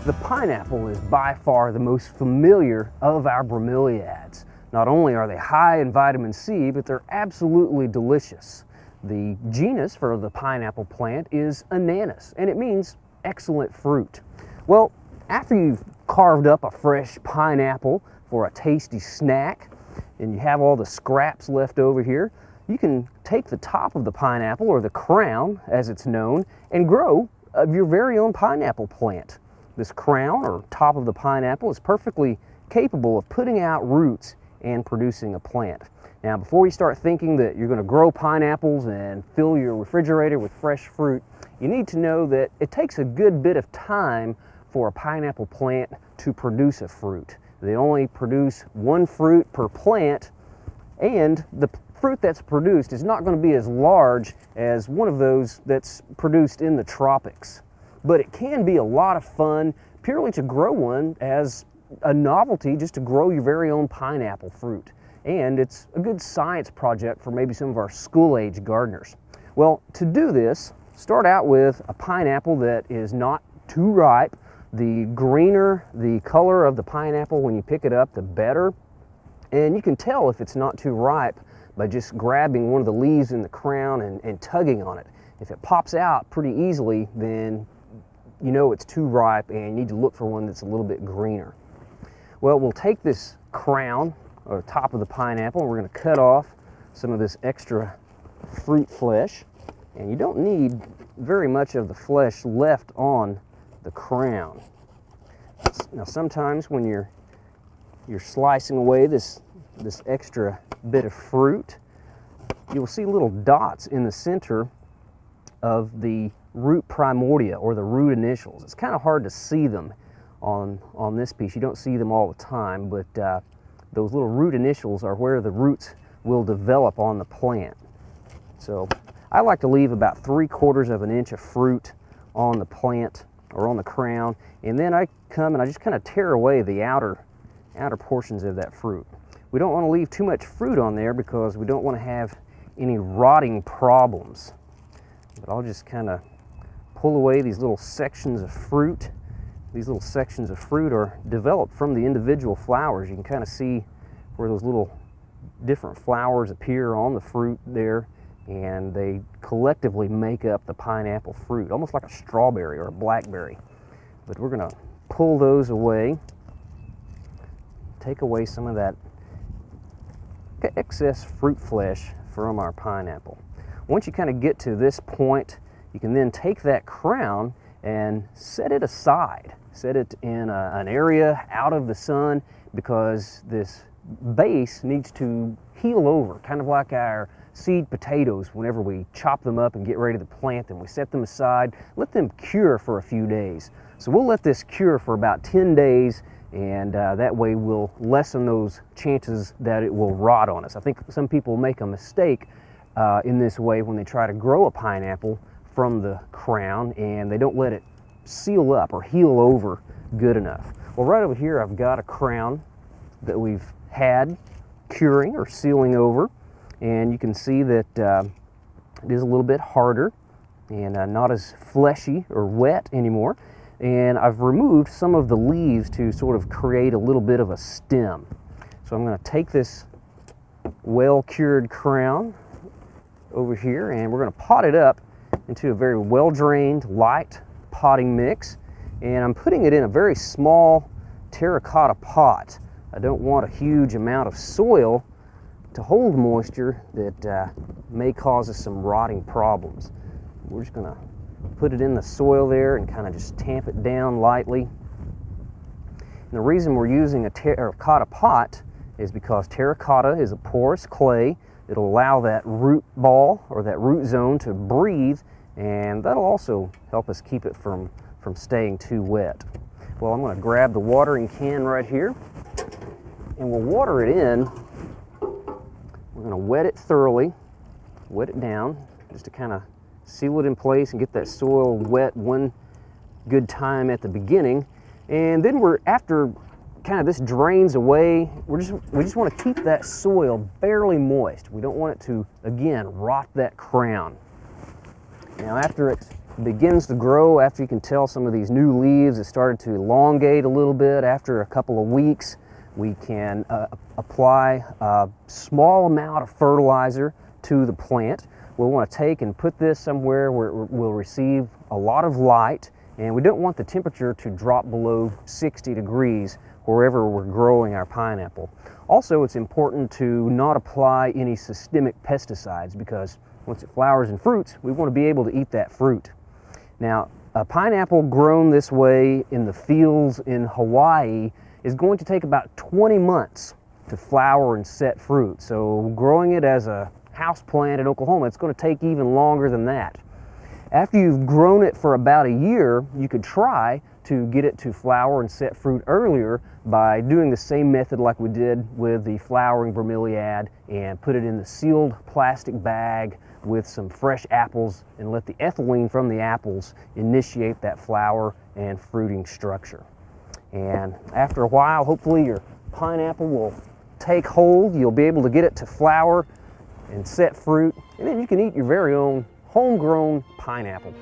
The pineapple is by far the most familiar of our bromeliads. Not only are they high in vitamin C, but they're absolutely delicious. The genus for the pineapple plant is Ananas, and it means excellent fruit. Well, after you've carved up a fresh pineapple for a tasty snack, and you have all the scraps left over here, you can take the top of the pineapple, or the crown as it's known, and grow your very own pineapple plant. This crown or top of the pineapple is perfectly capable of putting out roots and producing a plant. Now, before you start thinking that you're going to grow pineapples and fill your refrigerator with fresh fruit, you need to know that it takes a good bit of time for a pineapple plant to produce a fruit. They only produce one fruit per plant, and the fruit that's produced is not going to be as large as one of those that's produced in the tropics. But it can be a lot of fun purely to grow one as a novelty, just to grow your very own pineapple fruit. And it's a good science project for maybe some of our school-age gardeners. Well, to do this, start out with a pineapple that is not too ripe. The greener the color of the pineapple when you pick it up, the better. And you can tell if it's not too ripe by just grabbing one of the leaves in the crown and tugging on it. If it pops out pretty easily, then you know it's too ripe and you need to look for one that's a little bit greener. Well, we'll take this crown or top of the pineapple and we're going to cut off some of this extra fruit flesh. And you don't need very much of the flesh left on the crown. Now, sometimes when you're slicing away this extra bit of fruit, you'll see little dots in the center of the root primordia, or the root initials. It's kind of hard to see them on this piece. You don't see them all the time, but those little root initials are where the roots will develop on the plant. So I like to leave about 3/4 of an inch of fruit on the plant or on the crown, and then I come and I just kind of tear away the outer portions of that fruit. We don't want to leave too much fruit on there because we don't want to have any rotting problems. But I'll just kind of pull away these little sections of fruit. These little sections of fruit are developed from the individual flowers. You can kind of see where those little different flowers appear on the fruit there, and they collectively make up the pineapple fruit, almost like a strawberry or a blackberry. But we're going to pull those away, take away some of that excess fruit flesh from our pineapple. Once you kind of get to this point, you can then take that crown and set it aside. Set it in an area out of the sun, because this base needs to heal over, kind of like our seed potatoes. Whenever we chop them up and get ready to plant them, we set them aside, let them cure for a few days. So we'll let this cure for about 10 days, and that way we'll lessen those chances that it will rot on us. I think some people make a mistake in this way when they try to grow a pineapple from the crown, and they don't let it seal up or heal over good enough. Well, right over here I've got a crown that we've had curing or sealing over, and you can see that it is a little bit harder and not as fleshy or wet anymore. And I've removed some of the leaves to sort of create a little bit of a stem. So I'm going to take this well-cured crown over here, and we're going to pot it up into a very well-drained, light potting mix. And I'm putting it in a very small terracotta pot. I don't want a huge amount of soil to hold moisture that may cause us some rotting problems. We're just going to put it in the soil there and kind of just tamp it down lightly. And the reason we're using a terracotta pot is because terracotta is a porous clay. It'll allow that root ball or that root zone to breathe, and that'll also help us keep it from staying too wet. Well, I'm going to grab the watering can right here, and we'll water it in. We're going to wet it thoroughly, wet it down, just to kind of seal it in place and get that soil wet one good time at the beginning. And then after kind of this drains away, we just want to keep that soil barely moist. We don't want it to, again, rot that crown. Now, after it's begins to grow after you can tell some of these new leaves have started to elongate a little bit after a couple of weeks. We can apply a small amount of fertilizer to the plant. We'll want to take and put this somewhere where it will receive a lot of light, and we don't want the temperature to drop below 60 degrees wherever we're growing our pineapple. Also, it's important to not apply any systemic pesticides, because once it flowers and fruits, we want to be able to eat that fruit. Now, a pineapple grown this way in the fields in Hawaii is going to take about 20 months to flower and set fruit. So growing it as a house plant in Oklahoma, it's going to take even longer than that. After you've grown it for about a year, you could try to get it to flower and set fruit earlier by doing the same method like we did with the flowering bromeliad, and put it in the sealed plastic bag with some fresh apples and let the ethylene from the apples initiate that flower and fruiting structure. And after a while, hopefully your pineapple will take hold. You'll be able to get it to flower and set fruit, and then you can eat your very own homegrown pineapple.